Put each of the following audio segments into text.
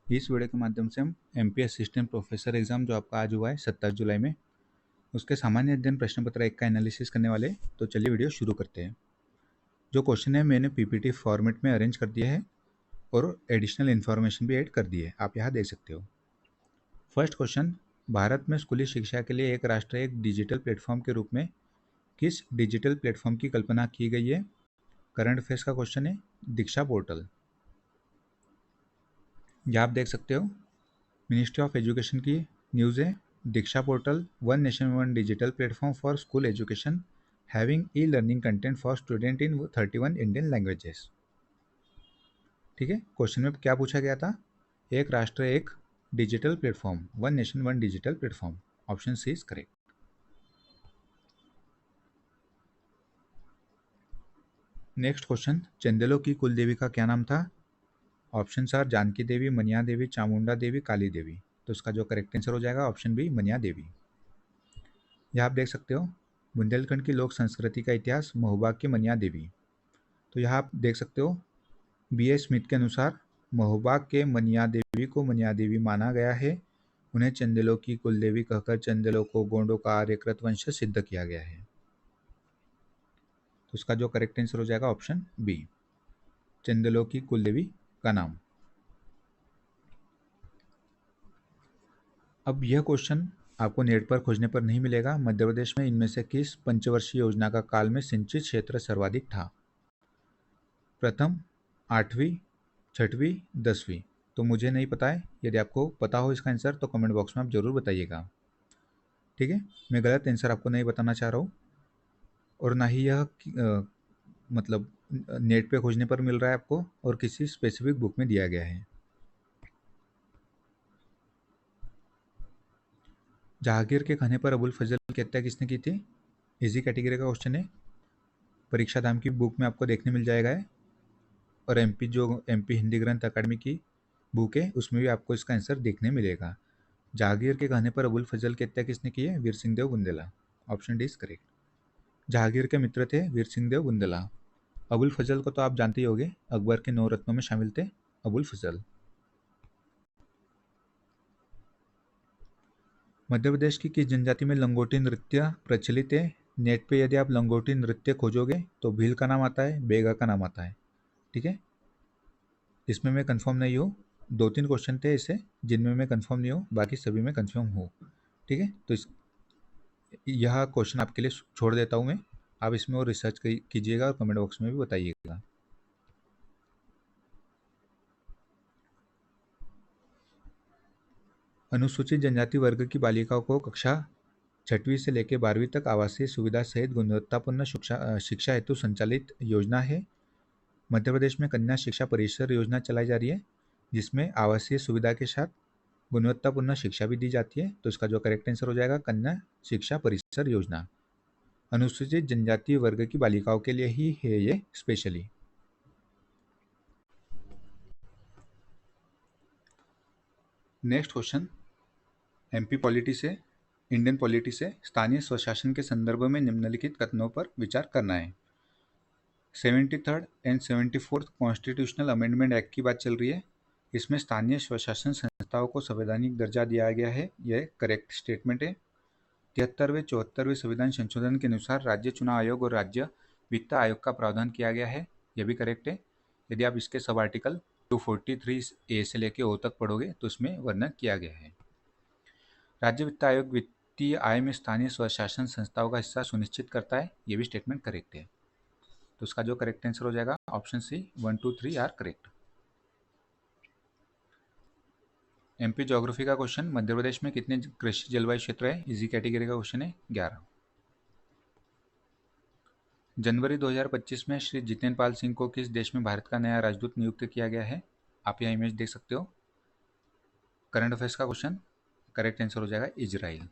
इस वीडियो के माध्यम से हम एमपी असिस्टेंट प्रोफेसर एग्जाम जो आपका आज हुआ है 27 जुलाई में, उसके सामान्य अध्ययन प्रश्न पत्र 1 का एनालिसिस करने वाले। तो चलिए वीडियो शुरू करते हैं। जो क्वेश्चन है मैंने पीपीटी फॉर्मेट में अरेंज कर दिया है और एडिशनल इन्फॉर्मेशन भी ऐड कर दी है, आप यहाँ देख सकते हो। फर्स्ट क्वेश्चन, भारत में स्कूली शिक्षा के लिए एक राष्ट्र एक डिजिटल प्लेटफॉर्म के रूप में किस डिजिटल प्लेटफॉर्म की कल्पना की गई है? करंट अफेयर्स का क्वेश्चन है, दीक्षा पोर्टल। यहाँ आप देख सकते हो मिनिस्ट्री ऑफ एजुकेशन की न्यूज़ है, Diksha portal one nation one digital platform for school education having e learning content for student in 31 Indian languages. ठीक है, क्वेश्चन में क्या पूछा गया था? एक राष्ट्र एक digital platform, one nation one digital platform. Option C is correct. Next question, चंदेलों की कुल देवी का क्या नाम था? Option are Janki Devi, Maniya Devi, Chamunda Devi, Kali Devi. तो इसका जो करेक्ट आंसर हो जाएगा ऑप्शन बी, मनिया देवी। यह आप देख सकते हो बुंदेलखंड की लोक संस्कृति का इतिहास, महोबा की मनिया देवी। तो यहाँ आप देख सकते हो बी ए स्मिथ के अनुसार महोबा के मनिया देवी को मनिया देवी माना गया है। उन्हें चंदेलों की कुल देवी कहकर चंदेलों को गोंडों का आर्यकृत वंश सिद्ध किया गया है। तो इसका जो करेक्ट आंसर हो जाएगा ऑप्शन बी, चंदेलों की कुल देवी का नाम। अब यह क्वेश्चन आपको नेट पर खोजने पर नहीं मिलेगा। मध्य प्रदेश में इनमें से किस पंचवर्षीय योजना का काल में सिंचित क्षेत्र सर्वाधिक था? प्रथम, आठवीं, छठवीं, 10वीं। तो मुझे नहीं पता है, यदि आपको पता हो इसका आंसर तो कमेंट बॉक्स में आप जरूर बताइएगा। ठीक है, मैं गलत आंसर आपको नहीं बताना चाह रहा हूँ और ना ही यह मतलब नेट पे खोजने पर मिल रहा है आपको और किसी स्पेसिफिक बुक में दिया गया है। जहांगीर के कहने पर अबुल फजल की हत्या किसने की थी? इजी कैटेगरी का क्वेश्चन है, परीक्षा धाम की बुक में आपको देखने मिल जाएगा है। और एमपी हिंदी ग्रंथ अकादमी की बुक है उसमें भी आपको इसका आंसर देखने मिलेगा। जहांगीर के कहने पर अबुल फजल की हत्या किसने की है? Veer Singh Dev Bundela. Option D is correct. Jahangir के मित्र थे वीर सिंह देव बुंदेला। अबुल फजल को तो आप जानते ही होंगे, अकबर के 9 रत्नों में शामिल थे अबुल फजल। मध्य प्रदेश की किस जनजाति में लंगोटी नृत्य प्रचलित है? नेट पे यदि आप लंगोटी नृत्य खोजोगे तो भील का नाम आता है, बेगा का नाम आता है। ठीक है, इसमें मैं कंफर्म नहीं हूँ। 2-3 क्वेश्चन थे ऐसे जिनमें मैं कंफर्म नहीं हूँ, बाकी सभी में कंफर्म हूँ। ठीक है, तो यह क्वेश्चन आपके लिए छोड़ देता हूँ मैं, आप इसमें और रिसर्च कीजिएगा और कमेंट बॉक्स में भी बताइएगा। अनुसूचित जनजाति वर्ग की बालिकाओं को कक्षा 6वीं से लेकर 12वीं तक आवासीय सुविधा सहित गुणवत्तापूर्ण शिक्षा हेतु संचालित योजना है। मध्य प्रदेश में कन्या शिक्षा परिसर योजना चलाई जा रही है, जिसमें आवासीय सुविधा के साथ गुणवत्तापूर्ण शिक्षा भी दी जाती है। तो इसका जो करेक्ट आंसर हो जाएगा कन्या शिक्षा परिसर योजना। अनुसूचित जनजातीय वर्ग की बालिकाओं के लिए ही है ये specially. Next question, MP polity से, इंडियन पॉलिटी से स्थानीय स्वशासन के संदर्भ में निम्नलिखित कथनों पर विचार करना है। 73rd and 74th constitutional amendment act की बात चल रही है। इसमें स्थानीय स्वशासन संस्थाओं को संवैधानिक दर्जा दिया गया है, यह करेक्ट स्टेटमेंट है। 73वें 74वें संविधान संशोधन के अनुसार राज्य चुनाव आयोग और राज्य वित्त आयोग का प्रावधान किया गया है, यह भी करेक्ट है। यदि आप इसके सब आर्टिकल 243A से लेकर O तक पढ़ोगे तो इसमें वर्णन किया गया है। राज्य वित्त आयोग वित्तीय आय में स्थानीय स्वशासन संस्थाओं का हिस्सा सुनिश्चित करता है, यह भी स्टेटमेंट करेक्ट है। तो उसका जो करेक्ट आंसर हो जाएगा option C 1, 2, 3 are correct. MP geography का क्वेश्चन, मध्य प्रदेश में कितने कृषि जलवायु क्षेत्र है? इजी कैटेगरी का क्वेश्चन है, 11। जनवरी 2025 में श्री जितेंद्र पाल सिंह को किस देश में भारत का नया राजदूत नियुक्त किया गया है? आप यह इमेज देख सकते हो। करंट अफेयर्स का क्वेश्चन, करेक्ट आंसर हो जाएगा इजराइल।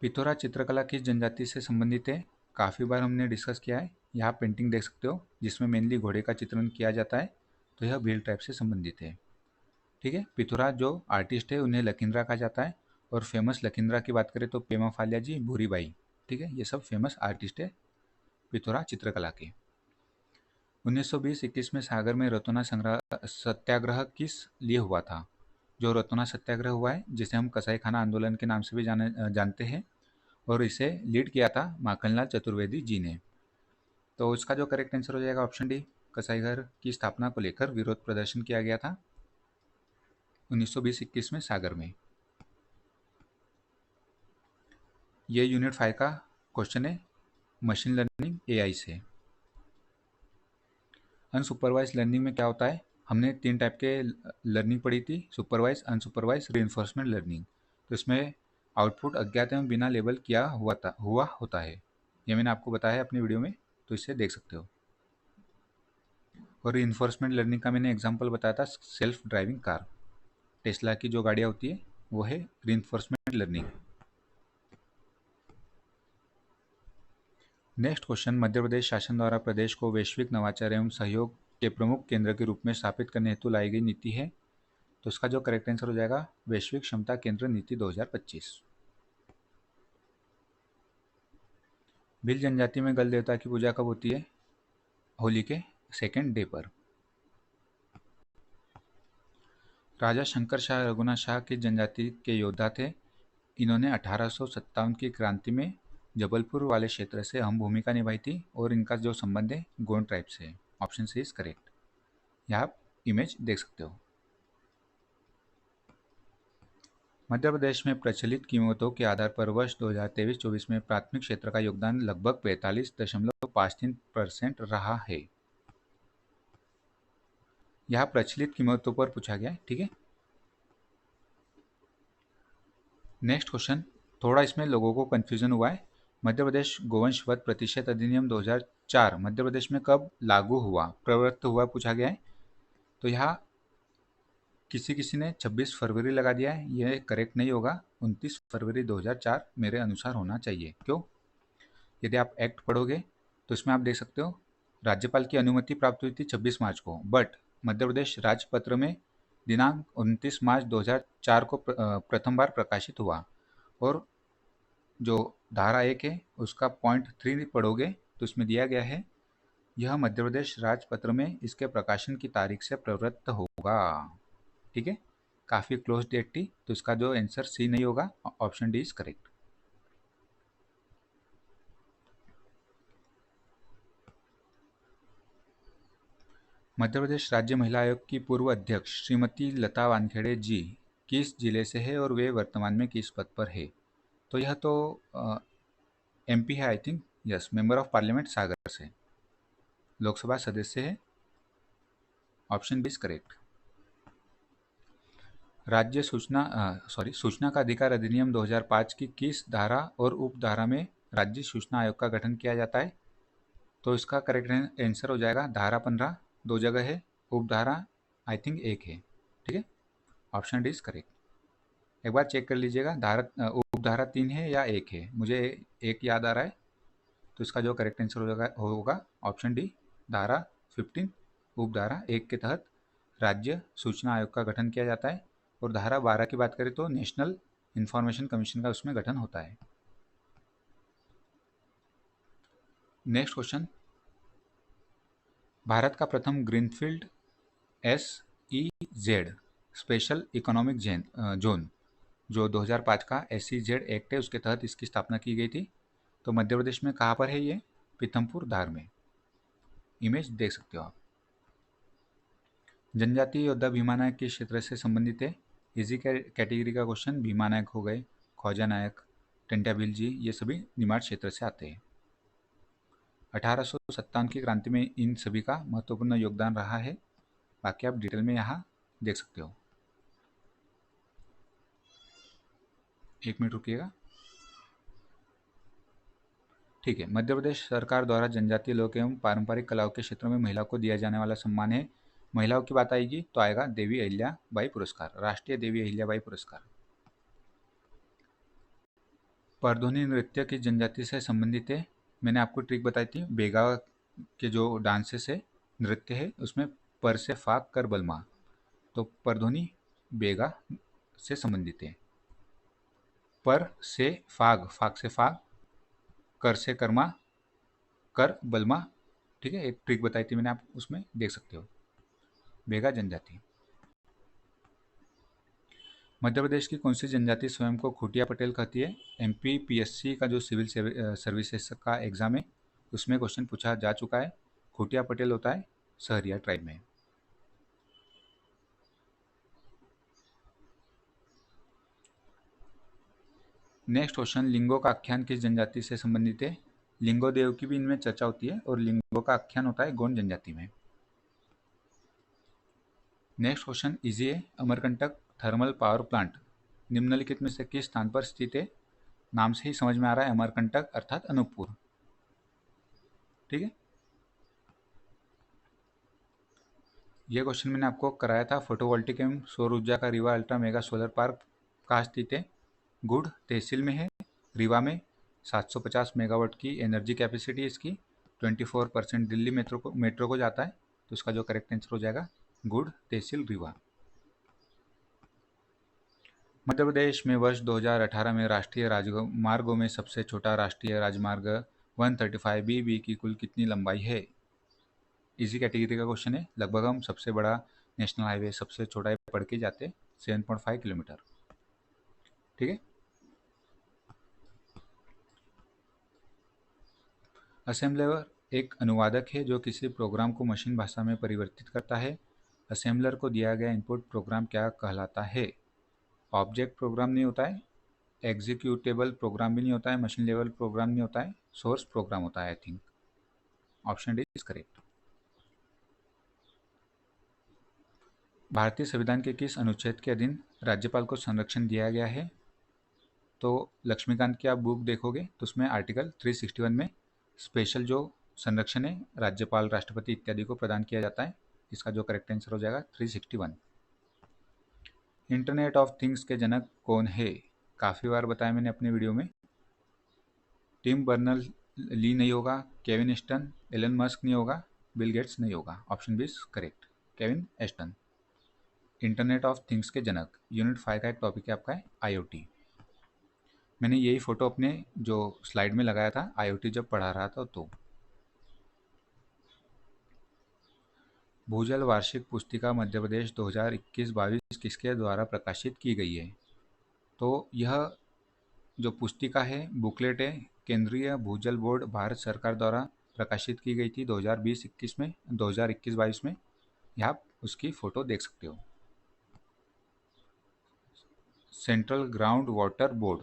पिथौरा चित्रकला किस जनजाति से संबंधित है? काफ़ी बार हमने डिस्कस किया है। यहाँ पेंटिंग देख सकते हो जिसमें मेनली घोड़े का चित्रण किया जाता है, तो यह भील टाइप से संबंधित है। ठीक है, पिथौरा जो आर्टिस्ट है उन्हें लखींद्रा कहा जाता है और फेमस लखींद्रा की बात करें तो पेमा फालिया जी, भूरीबाई। ठीक है, ये सब फेमस आर्टिस्ट है पिथौरा चित्रकला के। 1920-21 में सागर में रोतोना सत्याग्रह किस लिए हुआ था? जो रोतोना सत्याग्रह हुआ है, जिसे हम कसाई खाना आंदोलन के नाम से भी जानते हैं, और इसे लीड किया था माखनलाल चतुर्वेदी जी ने। तो इसका जो करेक्ट आंसर हो जाएगा ऑप्शन डी, कसाई घर की स्थापना को लेकर विरोध प्रदर्शन किया गया था 1920-21 में सागर में। ये यूनिट 5 का क्वेश्चन है मशीन लर्निंग एआई से। अनसुपरवाइज लर्निंग में क्या होता है? हमने 3 टाइप के लर्निंग पढ़ी थी, सुपरवाइज, अनसुपरवाइज, रीइंफोर्समेंट लर्निंग। तो इसमें आउटपुट अज्ञात एवं बिना लेबल किया हुआ होता है। ये मैंने आपको बताया अपनी वीडियो में, तो इसे देख सकते हो। और रीइंफोर्समेंट लर्निंग का मैंने एग्जांपल बताया था सेल्फ ड्राइविंग कार। टेस्ला की जो गाड़ियाँ होती है वो है reinforcement learning. Next question, Madhya प्रदेश शासन द्वारा प्रदेश को वैश्विक नवाचार एवं सहयोग के प्रमुख केंद्र के रूप में स्थापित करने हेतु लाई गई नीति है। तो इसका जो करेक्ट आंसर हो जाएगा वैश्विक क्षमता केंद्र नीति 2025। भील जनजाति में गल देवता की पूजा कब होती है? होली के 2nd डे पर। राजा शंकर शाह रघुनाथ शाह की जनजाति के योद्धा थे। इन्होंने 1857 की क्रांति में जबलपुर वाले क्षेत्र से अहम भूमिका निभाई थी, और इनका जो संबंध है गोंड ट्राइब से। Option C is correct. यहाँ आप इमेज देख सकते हो। मध्य प्रदेश में प्रचलित कीमतों के आधार पर वर्ष 2023-24 में प्राथमिक क्षेत्र का योगदान लगभग 45.53% रहा है। यहाँ प्रचलित कीमतों पर पूछा गया है, ठीक है। नेक्स्ट क्वेश्चन, थोड़ा इसमें लोगों को कंफ्यूजन हुआ है। मध्य प्रदेश गोवंश वध प्रतिशत अधिनियम 2004 मध्य प्रदेश में कब लागू हुआ, प्रवृत्त हुआ पूछा गया है। तो यहाँ किसी किसी ने 26 फरवरी लगा दिया है, यह करेक्ट नहीं होगा। 29 फरवरी 2004 मेरे अनुसार होना चाहिए। क्यों? यदि आप एक्ट पढ़ोगे तो इसमें आप देख सकते हो राज्यपाल की अनुमति प्राप्त हुई थी 26 मार्च को, बट मध्य प्रदेश राजपत्र में दिनांक 29 मार्च 2004 को प्रथम बार प्रकाशित हुआ। और जो धारा 1 है उसका पॉइंट 3 पढ़ोगे तो इसमें दिया गया है यह मध्य प्रदेश राजपत्र में इसके प्रकाशन की तारीख से प्रवृत्त होगा। ठीक है, काफ़ी क्लोज डेट थी, तो इसका जो आंसर सी नहीं होगा, option D is correct. Madhya Pradesh राज्य महिला आयोग की पूर्व अध्यक्ष श्रीमती लता वानखेड़े जी किस जिले से है और वे वर्तमान में किस पद पर है? तो यह तो एमपी है I think. Yes, member of parliament Sagar से, लोकसभा सदस्य है। Option B is correct. राज्य सूचना का अधिकार अधिनियम 2005 की किस धारा और उपधारा में राज्य सूचना आयोग का गठन किया जाता है? तो इसका करेक्ट आंसर हो जाएगा धारा 15, 2 जगह है, उपधारा आई थिंक 1 है। ठीक है, ऑप्शन डी इज करेक्ट। एक बार चेक कर लीजिएगा उपधारा 3 है या 1 है, मुझे 1 याद आ रहा है। तो इसका जो करेक्ट आंसर होगा ऑप्शन डी, धारा 15 उपधारा 1 के तहत राज्य सूचना आयोग का गठन किया जाता है। और धारा 12 की बात करें तो नेशनल इंफॉर्मेशन कमीशन का उसमें गठन होता है। नेक्स्ट क्वेश्चन, भारत का प्रथम greenfield SEZ special economic zone जो 2005 का SEZ एक्ट है उसके तहत इसकी स्थापना की गई थी। तो मध्य प्रदेश में कहाँ पर है ये? पीथमपुर धार में। इमेज देख सकते हो आप। जनजातीय योद्धा भीमा नायक किस क्षेत्र से संबंधित है? इजी कैटेगरी का क्वेश्चन। भीमा नायक हो गए, ख्वाजा नायक, टंट्या भील जी, ये सभी निमाड़ क्षेत्र से आते हैं। 1857 की क्रांति में इन सभी का महत्वपूर्ण योगदान रहा है। बाकी आप डिटेल में यहाँ देख सकते हो। 1 मिनट रुकिएगा। ठीक है, मध्य प्रदेश सरकार द्वारा जनजातीय लोक एवं पारंपरिक कलाओं के क्षेत्र में महिलाओं को दिया जाने वाला सम्मान है। महिलाओं की बात आएगी तो आएगा देवी अहिल्याबाई पुरस्कार, राष्ट्रीय देवी अहिल्याबाई पुरस्कार। परधुनी नृत्य की जनजाति से संबंधित है। मैंने आपको ट्रिक बताई थी, बेगा के जो डांसेस है, नृत्य है, उसमें पर से फाक कर बलमा, तो परधुनी बेगा से संबंधित है। पर से फाग, फाग से फाग, कर से कर्मा, कर बलमा। ठीक है, एक ट्रिक बताई थी मैंने, आप उसमें देख सकते हो। बेगा जनजाति। मध्य प्रदेश की कौन सी जनजाति स्वयं को खुटिया पटेल कहती है? एमपी पीएससी का जो सिविल सर्विसेज का एग्जाम है उसमें क्वेश्चन पूछा जा चुका है। खुटिया पटेल होता है सहरिया ट्राइब में। नेक्स्ट क्वेश्चन, लिंगों का आख्यान किस जनजाति से संबंधित है? लिंगो देव की भी इनमें चर्चा होती है और लिंगों का आख्यान होता है गोंड जनजाति में। नेक्स्ट क्वेश्चन इजी है, अमरकंटक थर्मल पावर प्लांट निम्नलिखित में से किस स्थान पर स्थित है? नाम से ही समझ में आ रहा है, अमरकंटक अर्थात अनूपपुर। ठीक है, ये क्वेश्चन मैंने आपको कराया था। फोटोवोल्टिक एवं सौर ऊर्जा का Rewa ultra mega solar park कहाँ स्थित है? गुड़ तहसील में है। रीवा में 750 मेगावाट की एनर्जी कैपेसिटी इसकी, 24% दिल्ली मेट्रो को जाता है, तो इसका जो करेक्ट आंसर हो जाएगा गुड़ तहसील रीवा। मध्य प्रदेश में वर्ष 2018 में राष्ट्रीय राजमार्गों में सबसे छोटा राष्ट्रीय राजमार्ग 135 की कुल कितनी लंबाई है? इसी कैटेगरी का क्वेश्चन है। लगभग हम सबसे बड़ा नेशनल हाईवे सबसे छोटा है पढ़ के जाते 7.5 किलोमीटर। ठीक है, असेंबलर एक अनुवादक है जो किसी प्रोग्राम को मशीन भाषा में परिवर्तित करता है। असेंबलर को दिया गया इनपुट प्रोग्राम क्या कहलाता है? ऑब्जेक्ट प्रोग्राम नहीं होता है, एग्जीक्यूटेबल प्रोग्राम भी नहीं होता है, मशीन लेवल प्रोग्राम नहीं होता है, सोर्स प्रोग्राम होता है। I think option D is correct. भारतीय संविधान के किस अनुच्छेद के अधीन राज्यपाल को संरक्षण दिया गया है? तो लक्ष्मीकांत की आप बुक देखोगे तो उसमें आर्टिकल 361 में स्पेशल जो संरक्षण है राज्यपाल राष्ट्रपति इत्यादि को प्रदान किया जाता है। इसका जो करेक्ट आंसर हो जाएगा 361। इंटरनेट ऑफ थिंग्स के जनक कौन है? काफ़ी बार बताया मैंने अपने वीडियो में। टिम बर्नर्स ली नहीं होगा, केविन एस्टन, एलन मस्क नहीं होगा, बिल गेट्स नहीं होगा। Option B is correct, Kevin Ashton. Internet of things के जनक। यूनिट 5 का एक टॉपिक है आपका IoT। मैंने यही फोटो अपने जो स्लाइड में लगाया था IoT जब पढ़ा रहा था। तो भूजल वार्षिक पुस्तिका मध्य प्रदेश 2021-22 किसके द्वारा प्रकाशित की गई है? तो यह जो पुस्तिका है, बुकलेट है, केंद्रीय भूजल बोर्ड भारत सरकार द्वारा प्रकाशित की गई थी 2020-21 में, 2021-22 में। यहाँ आप उसकी फ़ोटो देख सकते हो। Central ground water board,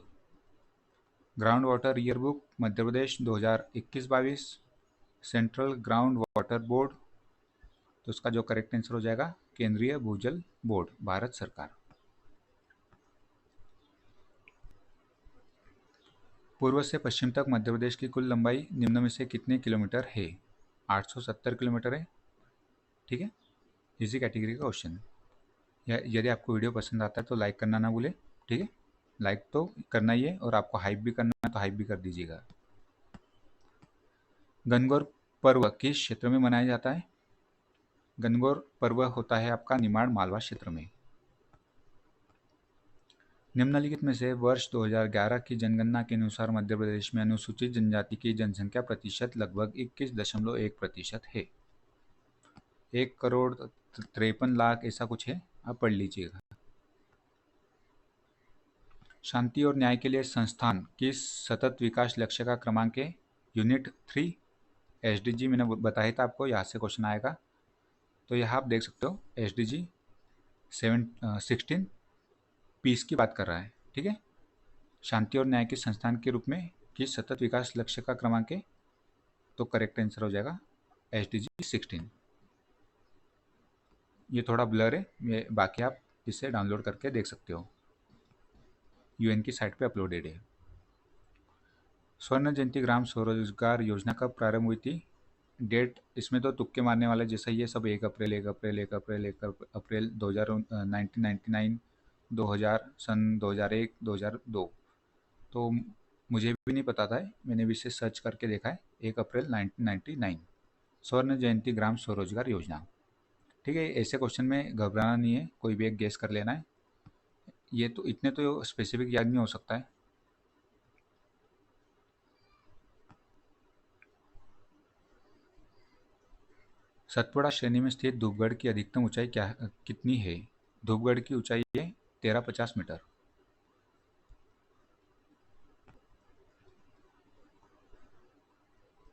ground water year book Madhya Pradesh 2021-22, central ground water board. तो उसका जो करेक्ट आंसर हो जाएगा केंद्रीय भूजल बोर्ड भारत सरकार। पूर्व से पश्चिम तक मध्य प्रदेश की कुल लंबाई निम्न में से कितने किलोमीटर है? 870 किलोमीटर है। ठीक है, इसी कैटेगरी का क्वेश्चन। यदि आपको वीडियो पसंद आता है तो लाइक करना ना भूले। ठीक है, लाइक तो करना ही है, और आपको हाइप भी करना है तो हाइप भी कर दीजिएगा। गणगौर पर्व किस क्षेत्र में मनाया जाता है? गणगौर पर्व होता है आपका निमाड़ मालवा क्षेत्र में। निम्नलिखित में से वर्ष 2011 की जनगणना के अनुसार मध्य प्रदेश में अनुसूचित जनजाति की जनसंख्या प्रतिशत लगभग 21.1% है। 1,53,00,000 ऐसा कुछ है, आप पढ़ लीजिएगा। शांति और न्याय के लिए संस्थान किस सतत विकास लक्ष्य का क्रमांक है? यूनिट 3 SDG मैंने बताया था आपको, यहाँ से क्वेश्चन आएगा। तो यहाँ आप देख सकते हो SDG 16 पीस की बात कर रहा है। ठीक है, शांति और न्याय के संस्थान के रूप में किस सतत विकास लक्ष्य का क्रमांक है? तो करेक्ट आंसर हो जाएगा SDG 16। ये थोड़ा ब्लर है, ये बाकी आप इसे डाउनलोड करके देख सकते हो, UN की साइट पे अपलोडेड है। स्वर्ण जयंती ग्राम स्वरोजगार योजना कब प्रारंभ हुई थी? डेट इसमें तो तुक्के मारने वाले जैसा ही है सब, 1 अप्रैल 1 अप्रैल 1 अप्रैल 1 अप्रैल 1999, 2000, सन 2001, 2002। तो मुझे भी नहीं पता था, मैंने भी इसे सर्च करके देखा है। 1 अप्रैल 1999 स्वर्ण जयंती ग्राम स्वरोजगार योजना। ठीक है, ऐसे क्वेश्चन में घबराना नहीं है, कोई भी एक गेस कर लेना है। ये तो इतने तो स्पेसिफिक याद नहीं हो सकता है। सतपुड़ा श्रेणी में स्थित धूपगढ़ की अधिकतम ऊंचाई कितनी है? धूपगढ़ की ऊंचाई है 1350 मीटर।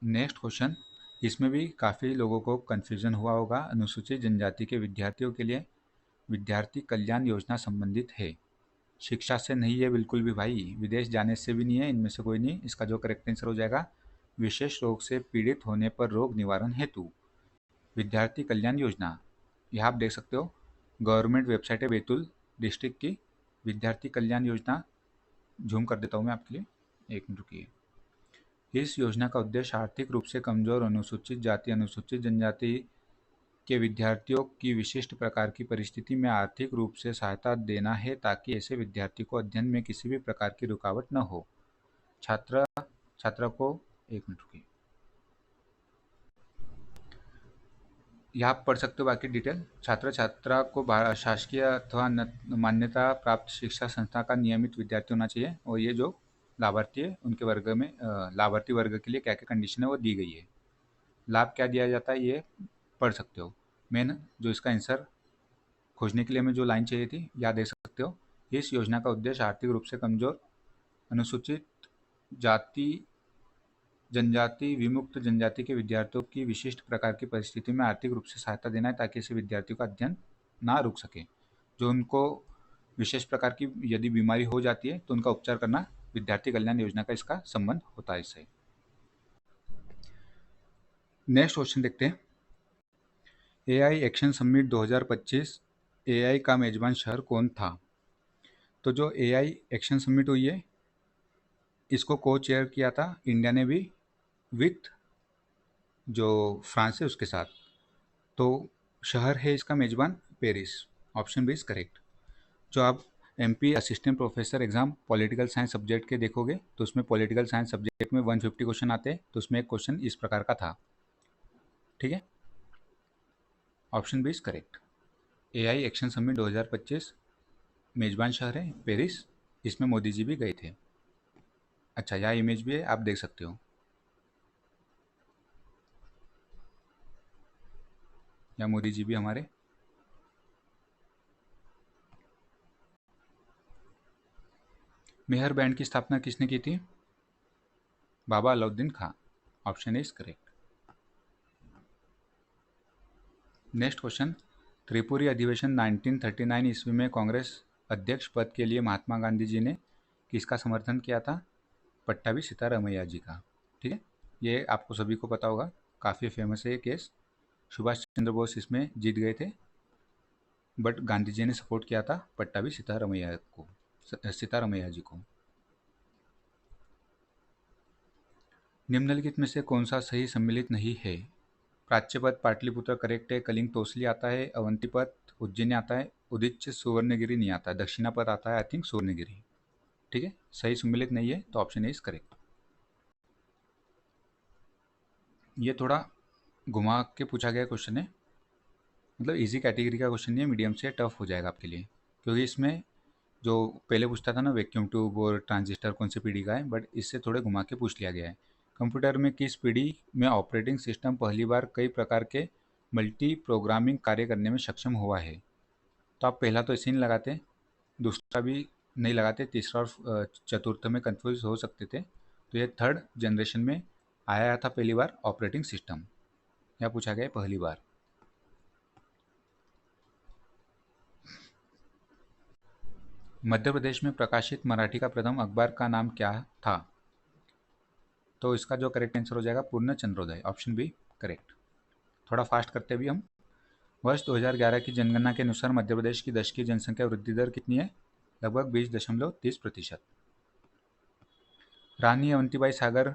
नेक्स्ट क्वेश्चन, इसमें भी काफ़ी लोगों को कन्फ्यूजन हुआ होगा। अनुसूचित जनजाति के विद्यार्थियों के लिए विद्यार्थी कल्याण योजना संबंधित है। शिक्षा से नहीं है बिल्कुल भी भाई, विदेश जाने से भी नहीं है, इनमें से कोई नहीं। इसका जो करेक्ट आंसर हो जाएगा, विशेष रोग से पीड़ित होने पर रोग निवारण हेतु विद्यार्थी कल्याण योजना। यह आप देख सकते हो, गवर्नमेंट वेबसाइट है बैतूल डिस्ट्रिक्ट की, विद्यार्थी कल्याण योजना। जूम कर देता हूँ मैं आपके लिए, एक मिनट रुकिए। इस योजना का उद्देश्य आर्थिक रूप से कमजोर अनुसूचित जाति, अनुसूचित जनजाति के विद्यार्थियों की विशिष्ट प्रकार की परिस्थिति में आर्थिक रूप से सहायता देना है, ताकि ऐसे विद्यार्थी को अध्ययन में किसी भी प्रकार की रुकावट न हो। छात्रा को, एक मिनट रुकिए, यहाँ आप पढ़ सकते हो बाकी डिटेल। छात्र छात्रा को शासकीय अथवा मान्यता प्राप्त शिक्षा संस्था का नियमित विद्यार्थी होना चाहिए, और ये जो लाभार्थी है उनके वर्ग में लाभार्थी वर्ग के लिए क्या क्या कंडीशन है वो दी गई है। लाभ क्या दिया जाता है ये पढ़ सकते हो। मेन जो इसका आंसर खोजने के लिए हमें जो लाइन चाहिए थी, याद दे सकते हो। इस योजना का उद्देश्य आर्थिक रूप से कमजोर अनुसूचित जाति, जनजाति, विमुक्त जनजाति के विद्यार्थियों की विशिष्ट प्रकार की परिस्थिति में आर्थिक रूप से सहायता देना है, ताकि ऐसे विद्यार्थियों का अध्ययन ना रुक सके। जो उनको विशेष प्रकार की यदि बीमारी हो जाती है तो उनका उपचार करना विद्यार्थी कल्याण योजना का इसका संबंध होता है इससे। नेक्स्ट क्वेश्चन देखते हैं। एआई एक्शन समिट 2025 एआई का मेजबान शहर कौन था? तो जो एआई एक्शन समिट हुई है, इसको को चेयर किया था इंडिया ने भी, विथ जो फ्रांस है उसके साथ। तो शहर है इसका मेजबान Paris. Option B is correct. जो आप MP assistant professor exam political science subject के देखोगे तो उसमें पॉलिटिकल साइंस सब्जेक्ट में 150 क्वेश्चन आते हैं, तो उसमें एक क्वेश्चन इस प्रकार का था। ठीक है, option B is correct. AI action summit 2025 मेजबान शहर है पेरिस, इसमें मोदी जी भी गए थे। अच्छा, यह इमेज भी है, आप देख सकते हो। या मोदी जी भी हमारे। मेहर बैंड की स्थापना किसने की थी? Baba Alauddin Khan. Option is correct. Next question, Tripuri अधिवेशन 1939 ईस्वी में कांग्रेस अध्यक्ष पद के लिए महात्मा गांधी जी ने किसका समर्थन किया था? पट्टाभी सीतारामैया जी का। ठीक है, ये आपको सभी को पता होगा, काफ़ी फेमस है ये केस। सुभाष चंद्र बोस इसमें जीत गए थे, बट गांधी जी ने सपोर्ट किया था पट्टाभी सीतारामैया जी को। निम्नलिखित में से कौन सा सही सम्मिलित नहीं है? प्राच्यपद पाटलिपुत्र करेक्ट है, कलिंग तोसली आता है, अवंतीपद उज्जैन आता है, उदीच्य सुवर्णगिरी नहीं आता, दक्षिणापद आता है आई थिंक सुवर्णगिरी। ठीक है, सही सम्मिलित नहीं है, तो ऑप्शन इज करेक्ट। ये थोड़ा घुमा के पूछा गया क्वेश्चन है, मतलब इजी कैटेगरी का क्वेश्चन नहीं है, मीडियम से टफ हो जाएगा आपके लिए, क्योंकि इसमें जो पहले पूछता था ना वैक्यूम ट्यूब और ट्रांजिस्टर कौन सी पीढ़ी का है, बट इससे थोड़े घुमा के पूछ लिया गया है। कंप्यूटर में किस पीढ़ी में ऑपरेटिंग सिस्टम पहली बार कई प्रकार के मल्टी प्रोग्रामिंग कार्य करने में सक्षम हुआ है? तो आप पहला तो इसे नहीं लगाते, दूसरा भी नहीं लगाते, तीसरा और चतुर्थ में कन्फ्यूज हो सकते थे। तो ये थर्ड जनरेशन में आया था पहली बार ऑपरेटिंग सिस्टम, यह पूछा गया पहली बार। मध्य प्रदेश में प्रकाशित मराठी का प्रथम अखबार का नाम क्या था? तो इसका जो करेक्ट आंसर हो जाएगा पूर्ण चंद्रोदय। Option B correct. थोड़ा फास्ट करते भी हम। वर्ष 2011 की जनगणना के अनुसार मध्य प्रदेश की दशकीय जनसंख्या वृद्धि दर कितनी है? लगभग 20.30%। रानी अवंतीबाई सागर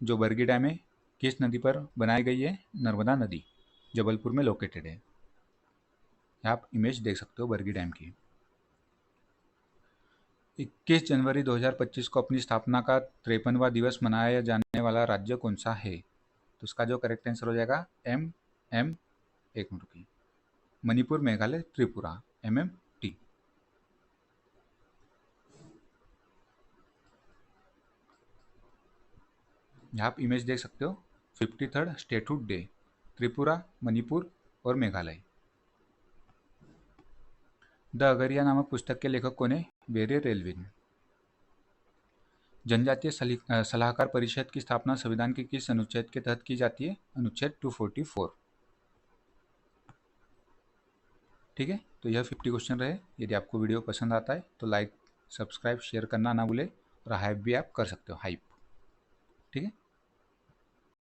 जो बरगी डैम है किस नदी पर बनाई गई है? नर्मदा नदी, जबलपुर में लोकेटेड है। आप इमेज देख सकते हो बरगी डैम की। 21 जनवरी 2025 को अपनी स्थापना का 53वां दिवस मनाया जाने वाला राज्य कौन सा है? तो उसका जो करेक्ट आंसर हो जाएगा एक मिनट रुकिए, मणिपुर, मेघालय, त्रिपुरा, MMT। यहाँ आप इमेज देख सकते हो, 53rd statehood day Tripura, Manipur और मेघालय। द अगरिया नामक पुस्तक के लेखक कौन है? बेरे रेलविन। जनजातीय सलाहकार परिषद की स्थापना संविधान के किस अनुच्छेद के तहत की जाती है? अनुच्छेद 244। ठीक है, तो यह 50 क्वेश्चन रहे। यदि आपको वीडियो पसंद आता है तो लाइक, सब्सक्राइब, शेयर करना ना भूले और हाइप भी आप कर सकते हो, हाइप। ठीक है।